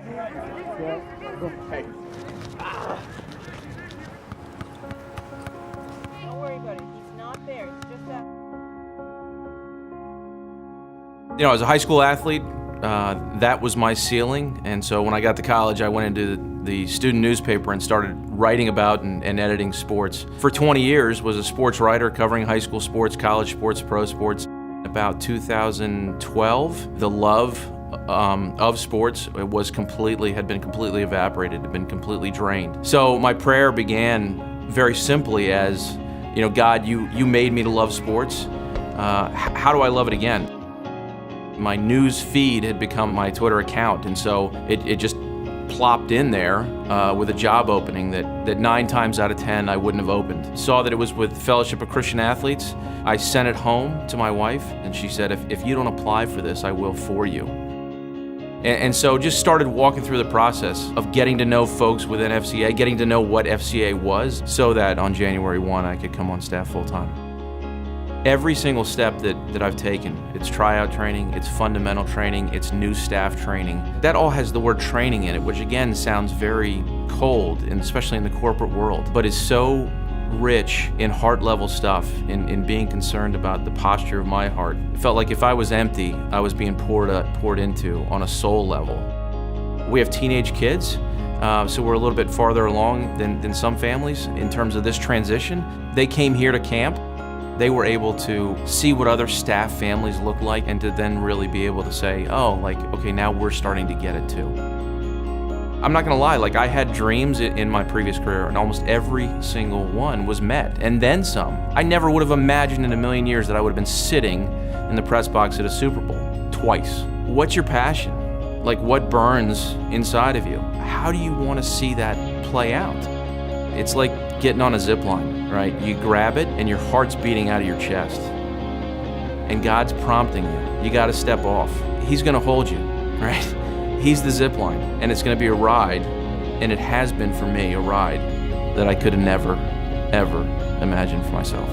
Hey. Don't worry about it. He's not there. It's just that. You know, as a high school athlete, that was my ceiling, and so when I got to college, I went into the student newspaper and started writing about and editing sports. For 20 years, was a sports writer covering high school sports, college sports, pro sports. About 2012, the love of sports had been completely evaporated, had been completely drained. So my prayer began very simply as, you know, God, you made me to love sports. How do I love it again? My news feed had become my Twitter account, and so it just plopped in there with a job opening that 9 times out of 10 I wouldn't have opened. Saw that it was with Fellowship of Christian Athletes. I sent it home to my wife, and she said, if you don't apply for this, I will for you. And so just started walking through the process of getting to know folks within FCA, getting to know what FCA was, so that on January 1 I could come on staff full-time. Every single step that I've taken, it's tryout training, it's fundamental training, it's new staff training, that all has the word training in it, which again sounds very cold, and especially in the corporate world, but is so rich in heart-level stuff, in being concerned about the posture of my heart. It felt like if I was empty, I was being poured into on a soul level. We have teenage kids, so we're a little bit farther along than some families in terms of this transition. They came here to camp. They were able to see what other staff families look like and to then really be able to say, oh, like, okay, now we're starting to get it too. I'm not gonna lie, like I had dreams in my previous career and almost every single one was met, and then some. I never would have imagined in a million years that I would have been sitting in the press box at a Super Bowl twice. What's your passion? Like what burns inside of you? How do you wanna see that play out? It's like getting on a zip line, right? You grab it and your heart's beating out of your chest. And God's prompting you. You gotta step off. He's gonna hold you, right? He's the zip line, and it's gonna be a ride, and it has been for me, a ride that I could have never, ever imagined for myself.